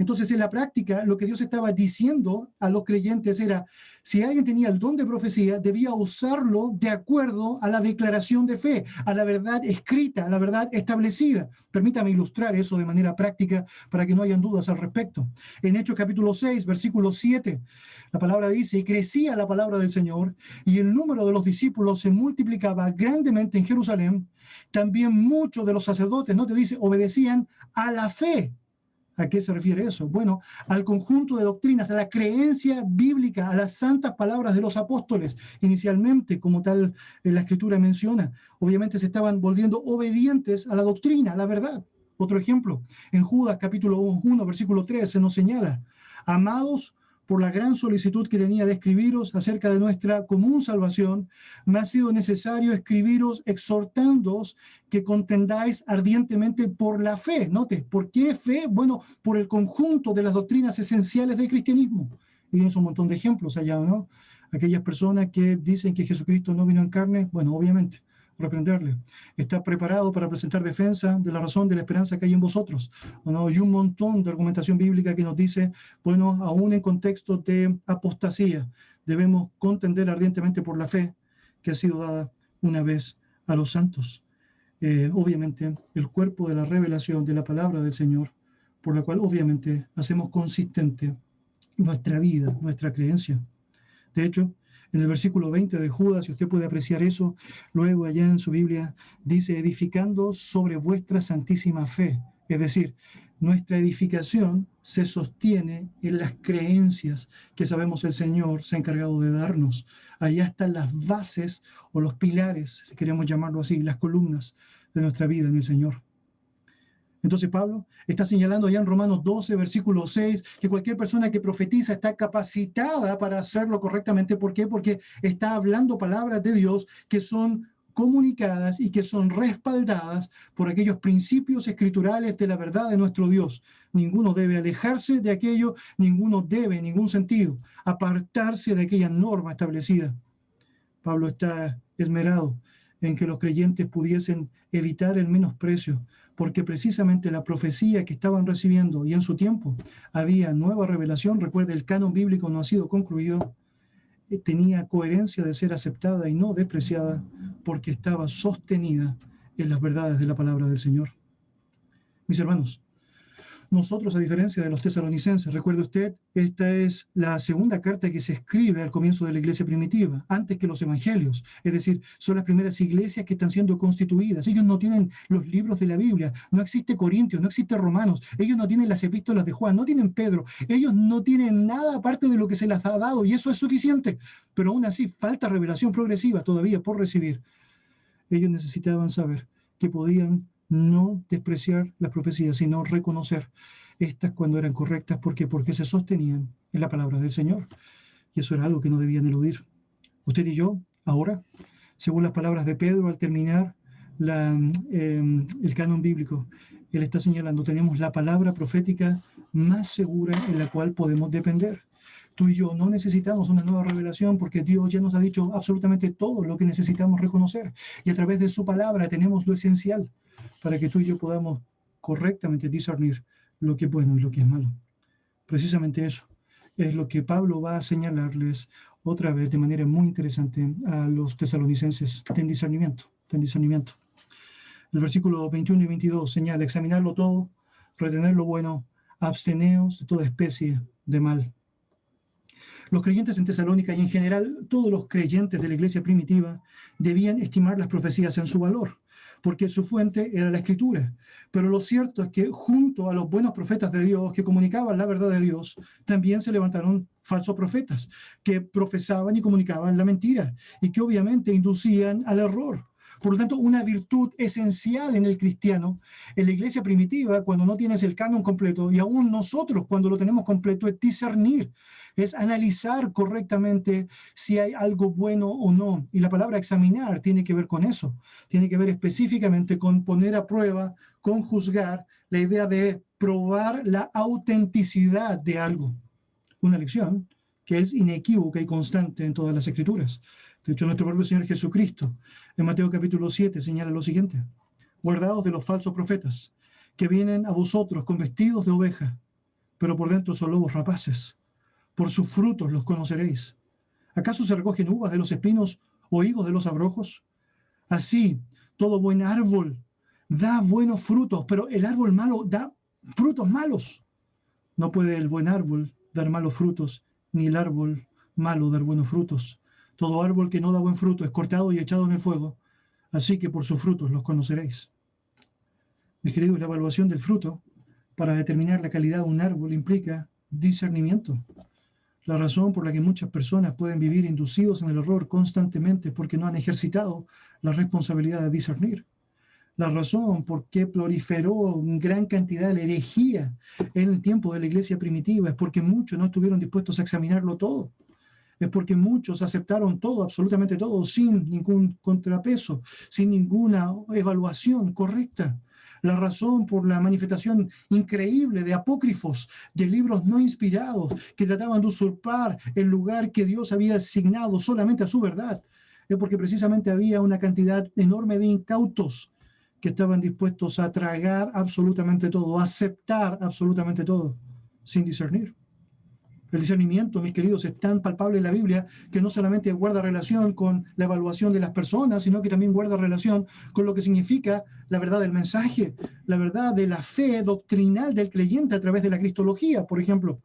Entonces, en la práctica, lo que Dios estaba diciendo a los creyentes era, si alguien tenía el don de profecía, debía usarlo de acuerdo a la declaración de fe, a la verdad escrita, a la verdad establecida. Permítame ilustrar eso de manera práctica para que no hayan dudas al respecto. En Hechos capítulo 6, versículo 7, la palabra dice, y crecía la palabra del Señor, y el número de los discípulos se multiplicaba grandemente en Jerusalén. También muchos de los sacerdotes, ¿no te dice?, obedecían a la fe. ¿A qué se refiere eso? Bueno, al conjunto de doctrinas, a la creencia bíblica, a las santas palabras de los apóstoles, inicialmente, como tal la Escritura menciona. Obviamente se estaban volviendo obedientes a la doctrina, a la verdad. Otro ejemplo, en Judas capítulo 1, versículo 3, se nos señala, amados, por la gran solicitud que tenía de escribiros acerca de nuestra común salvación, me ha sido necesario escribiros exhortándoos que contendáis ardientemente por la fe. Note, ¿por qué fe? Bueno, por el conjunto de las doctrinas esenciales del cristianismo. Y tienes un montón de ejemplos allá, ¿no? Aquellas personas que dicen que Jesucristo no vino en carne, bueno, obviamente, reprenderle. Está preparado para presentar defensa de la razón de la esperanza que hay en vosotros. ¿No? Y un montón de argumentación bíblica que nos dice, bueno, aún en contexto de apostasía, debemos contender ardientemente por la fe que ha sido dada una vez a los santos. Obviamente, el cuerpo de la revelación de la palabra del Señor, por la cual obviamente hacemos consistente nuestra vida, nuestra creencia. De hecho, en el versículo 20 de Judas, si usted puede apreciar eso, luego allá en su Biblia dice, edificando sobre vuestra santísima fe. Es decir, nuestra edificación se sostiene en las creencias que sabemos el Señor se ha encargado de darnos. Allá están las bases o los pilares, si queremos llamarlo así, las columnas de nuestra vida en el Señor. Entonces Pablo está señalando ya en Romanos 12, versículo 6, que cualquier persona que profetiza está capacitada para hacerlo correctamente. ¿Por qué? Porque está hablando palabras de Dios que son comunicadas y que son respaldadas por aquellos principios escriturales de la verdad de nuestro Dios. Ninguno debe alejarse de aquello, ninguno debe en ningún sentido apartarse de aquella norma establecida. Pablo está esmerado en que los creyentes pudiesen evitar el menosprecio, porque precisamente la profecía que estaban recibiendo y en su tiempo había nueva revelación, recuerde, el canon bíblico no ha sido concluido, tenía coherencia de ser aceptada y no despreciada porque estaba sostenida en las verdades de la palabra del Señor. Mis hermanos, nosotros, a diferencia de los tesalonicenses, recuerde usted, esta es la segunda carta que se escribe al comienzo de la iglesia primitiva, antes que los evangelios. Es decir, son las primeras iglesias que están siendo constituidas. Ellos no tienen los libros de la Biblia, no existe Corintios, no existe Romanos, ellos no tienen las epístolas de Juan, no tienen Pedro, ellos no tienen nada aparte de lo que se les ha dado y eso es suficiente. Pero aún así, falta revelación progresiva todavía por recibir. Ellos necesitaban saber que podían no despreciar las profecías, sino reconocer estas cuando eran correctas. ¿Por qué? Porque se sostenían en la palabra del Señor. Y eso era algo que no debían eludir. Usted y yo, ahora, según las palabras de Pedro, al terminar el canon bíblico, él está señalando, tenemos la palabra profética más segura en la cual podemos depender. Tú y yo no necesitamos una nueva revelación porque Dios ya nos ha dicho absolutamente todo lo que necesitamos reconocer. Y a través de su palabra tenemos lo esencial para que tú y yo podamos correctamente discernir lo que es bueno y lo que es malo. Precisamente eso es lo que Pablo va a señalarles otra vez de manera muy interesante a los tesalonicenses. Ten discernimiento, ten discernimiento. El versículo 21 y 22 señala, examinarlo todo, retener lo bueno, absteneos de toda especie de mal. Los creyentes en Tesalónica y en general todos los creyentes de la iglesia primitiva debían estimar las profecías en su valor, porque su fuente era la Escritura. Pero lo cierto es que junto a los buenos profetas de Dios que comunicaban la verdad de Dios, también se levantaron falsos profetas que profesaban y comunicaban la mentira y que obviamente inducían al error. Por lo tanto, una virtud esencial en el cristiano, en la iglesia primitiva, cuando no tienes el canon completo, y aún nosotros cuando lo tenemos completo, es discernir, es analizar correctamente si hay algo bueno o no. Y la palabra examinar tiene que ver con eso, tiene que ver específicamente con poner a prueba, con juzgar, la idea de probar la autenticidad de algo. Una lección que es inequívoca y constante en todas las Escrituras. De hecho, nuestro propio Señor Jesucristo, en Mateo capítulo 7, señala lo siguiente: guardaos de los falsos profetas, que vienen a vosotros con vestidos de oveja, pero por dentro son lobos rapaces. Por sus frutos los conoceréis. ¿Acaso se recogen uvas de los espinos o higos de los abrojos? Así, todo buen árbol da buenos frutos, pero el árbol malo da frutos malos. No puede el buen árbol dar malos frutos, ni el árbol malo dar buenos frutos. Todo árbol que no da buen fruto es cortado y echado en el fuego. Así que por sus frutos los conoceréis. Mis queridos, la evaluación del fruto para determinar la calidad de un árbol implica discernimiento. La razón por la que muchas personas pueden vivir inducidos en el error constantemente es porque no han ejercitado la responsabilidad de discernir. La razón por qué proliferó gran cantidad de la herejía en el tiempo de la iglesia primitiva es porque muchos no estuvieron dispuestos a examinarlo todo. Es porque muchos aceptaron todo, absolutamente todo, sin ningún contrapeso, sin ninguna evaluación correcta. La razón por la manifestación increíble de apócrifos, de libros no inspirados, que trataban de usurpar el lugar que Dios había asignado solamente a su verdad, es porque precisamente había una cantidad enorme de incautos que estaban dispuestos a tragar absolutamente todo, a aceptar absolutamente todo, sin discernir. El discernimiento, mis queridos, es tan palpable en la Biblia que no solamente guarda relación con la evaluación de las personas, sino que también guarda relación con lo que significa la verdad del mensaje, la verdad de la fe doctrinal del creyente a través de la cristología. Por ejemplo,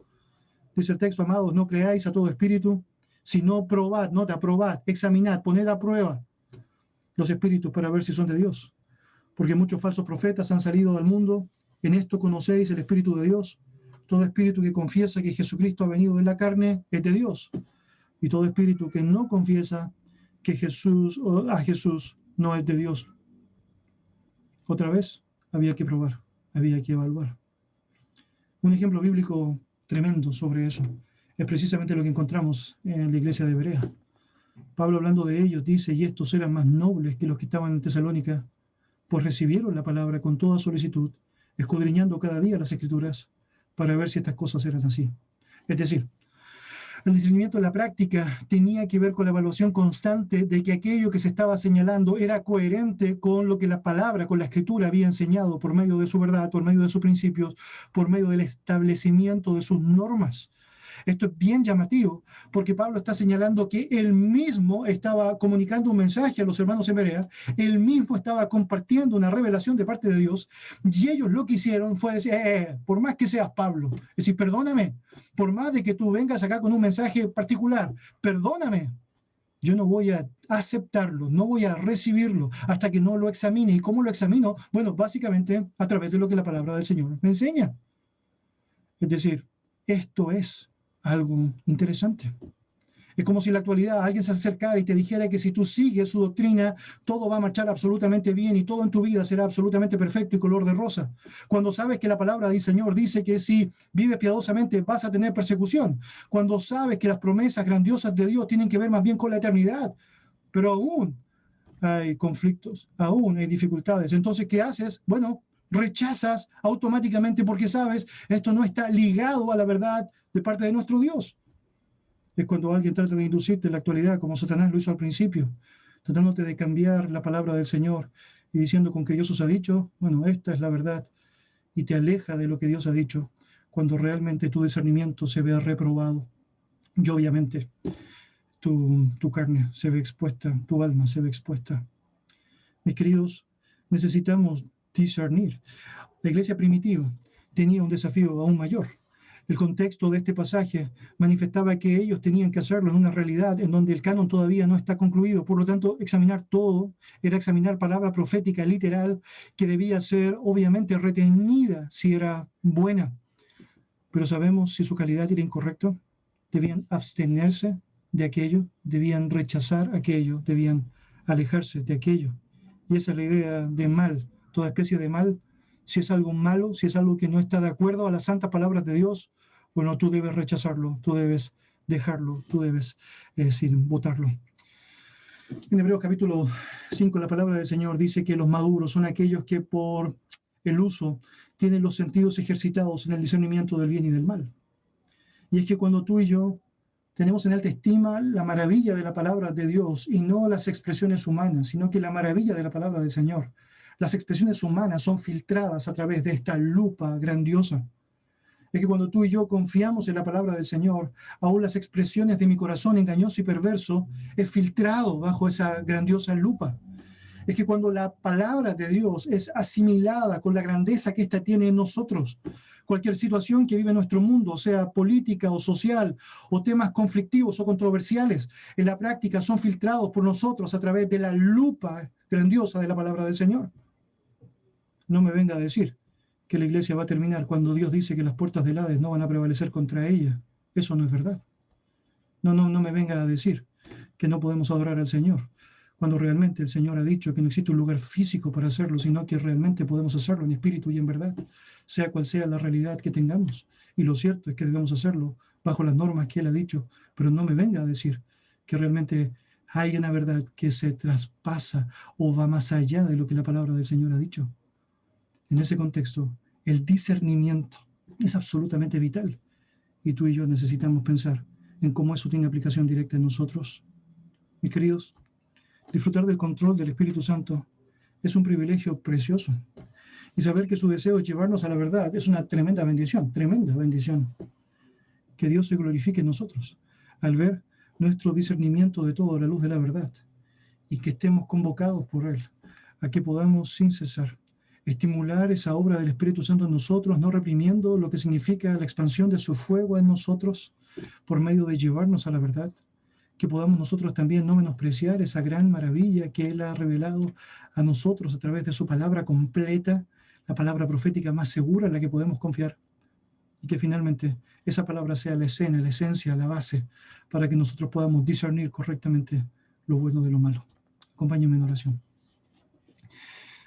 dice el texto: amados, no creáis a todo espíritu, sino probad, probad, examinad, poned a prueba los espíritus para ver si son de Dios. Porque muchos falsos profetas han salido al mundo. En esto conocéis el Espíritu de Dios. Todo espíritu que confiesa que Jesucristo ha venido en la carne es de Dios. Y todo espíritu que no confiesa que a Jesús no es de Dios. Otra vez, había que probar, había que evaluar. Un ejemplo bíblico tremendo sobre eso es precisamente lo que encontramos en la iglesia de Berea. Pablo, hablando de ellos, dice: y estos eran más nobles que los que estaban en Tesalónica, pues recibieron la palabra con toda solicitud, escudriñando cada día las Escrituras para ver si estas cosas eran así. Es decir, el discernimiento de la práctica tenía que ver con la evaluación constante de que aquello que se estaba señalando era coherente con lo que la palabra, con la Escritura había enseñado por medio de su verdad, por medio de sus principios, por medio del establecimiento de sus normas. Esto es bien llamativo, porque Pablo está señalando que él mismo estaba comunicando un mensaje a los hermanos en Berea, él mismo estaba compartiendo una revelación de parte de Dios, y ellos lo que hicieron fue decir: por más que seas Pablo, es decir, perdóname, por más de que tú vengas acá con un mensaje particular, perdóname, yo no voy a aceptarlo, no voy a recibirlo hasta que no lo examine. ¿Y cómo lo examino? Bueno, básicamente a través de lo que la palabra del Señor me enseña. Es decir, esto es algo interesante. Es como si en la actualidad alguien se acercara y te dijera que si tú sigues su doctrina, todo va a marchar absolutamente bien y todo en tu vida será absolutamente perfecto y color de rosa. Cuando sabes que la palabra del Señor dice que si vives piadosamente vas a tener persecución. Cuando sabes que las promesas grandiosas de Dios tienen que ver más bien con la eternidad. Pero aún hay conflictos, aún hay dificultades. Entonces, ¿qué haces? Bueno, rechazas automáticamente porque sabes, esto no está ligado a la verdad de parte de nuestro Dios. Es cuando alguien trata de inducirte en la actualidad, como Satanás lo hizo al principio, tratándote de cambiar la palabra del Señor y diciendo: con que Dios os ha dicho, bueno, esta es la verdad, y te aleja de lo que Dios ha dicho, cuando realmente tu discernimiento se ve reprobado. Y obviamente tu carne se ve expuesta, tu alma se ve expuesta. Mis queridos, necesitamos discernir. La iglesia primitiva tenía un desafío aún mayor. El contexto de este pasaje manifestaba que ellos tenían que hacerlo en una realidad en donde el canon todavía no está concluido. Por lo tanto, examinar todo era examinar palabra profética literal que debía ser obviamente retenida si era buena. Pero sabemos si su calidad era incorrecta. Debían abstenerse de aquello, debían rechazar aquello, debían alejarse de aquello. Y esa es la idea de mal, toda especie de mal. Si es algo malo, si es algo que no está de acuerdo a las santas palabras de Dios, bueno, tú debes rechazarlo, tú debes dejarlo, tú debes votarlo. En Hebreos capítulo 5, la palabra del Señor dice que los maduros son aquellos que por el uso tienen los sentidos ejercitados en el discernimiento del bien y del mal. Y es que cuando tú y yo tenemos en alta estima la maravilla de la palabra de Dios y no las expresiones humanas, sino que la maravilla de la palabra del Señor, las expresiones humanas son filtradas a través de esta lupa grandiosa. Es que cuando tú y yo confiamos en la palabra del Señor, aún las expresiones de mi corazón engañoso y perverso es filtrado bajo esa grandiosa lupa. Es que cuando la palabra de Dios es asimilada con la grandeza que ésta tiene en nosotros, cualquier situación que vive nuestro mundo, sea política o social, o temas conflictivos o controversiales, en la práctica son filtrados por nosotros a través de la lupa grandiosa de la palabra del Señor. No me venga a decir que la iglesia va a terminar cuando Dios dice que las puertas del Hades no van a prevalecer contra ella. Eso no es verdad. No me venga a decir que no podemos adorar al Señor, cuando realmente el Señor ha dicho que no existe un lugar físico para hacerlo, sino que realmente podemos hacerlo en espíritu y en verdad, sea cual sea la realidad que tengamos. Y lo cierto es que debemos hacerlo bajo las normas que Él ha dicho, pero no me venga a decir que realmente hay una verdad que se traspasa o va más allá de lo que la palabra del Señor ha dicho. En ese contexto, el discernimiento es absolutamente vital y tú y yo necesitamos pensar en cómo eso tiene aplicación directa en nosotros. Mis queridos, disfrutar del control del Espíritu Santo es un privilegio precioso y saber que su deseo es llevarnos a la verdad es una tremenda bendición. Que Dios se glorifique en nosotros al ver nuestro discernimiento de todo a la luz de la verdad y que estemos convocados por Él a que podamos sin cesar estimular esa obra del Espíritu Santo en nosotros, no reprimiendo lo que significa la expansión de su fuego en nosotros por medio de llevarnos a la verdad, que podamos nosotros también no menospreciar esa gran maravilla que Él ha revelado a nosotros a través de su palabra completa, la palabra profética más segura en la que podemos confiar, y que finalmente esa palabra sea la escena, la esencia, la base, para que nosotros podamos discernir correctamente lo bueno de lo malo. Acompáñenme en oración.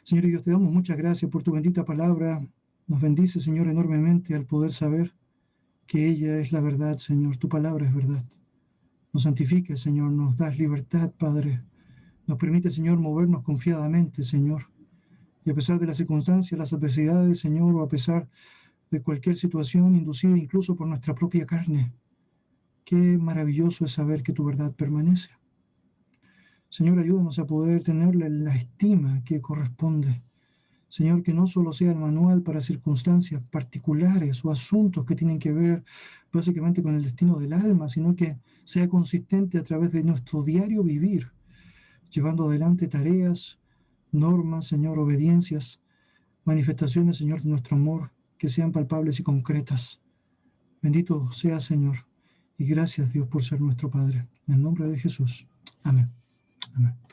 Señor y Dios, te damos muchas gracias por tu bendita palabra. Nos bendice, Señor, enormemente al poder saber que ella es la verdad, Señor. Tu palabra es verdad. Nos santifica, Señor. Nos das libertad, Padre. Nos permite, Señor, movernos confiadamente, Señor. Y a pesar de las circunstancias, las adversidades, Señor, o a pesar de cualquier situación inducida incluso por nuestra propia carne, qué maravilloso es saber que tu verdad permanece. Señor, ayúdanos a poder tenerle la estima que corresponde. Señor, que no solo sea el manual para circunstancias particulares o asuntos que tienen que ver básicamente con el destino del alma, sino que sea consistente a través de nuestro diario vivir, llevando adelante tareas, normas, Señor, obediencias, manifestaciones, Señor, de nuestro amor, que sean palpables y concretas. Bendito sea, Señor, y gracias, Dios, por ser nuestro Padre. En el nombre de Jesús. Amén. Amén.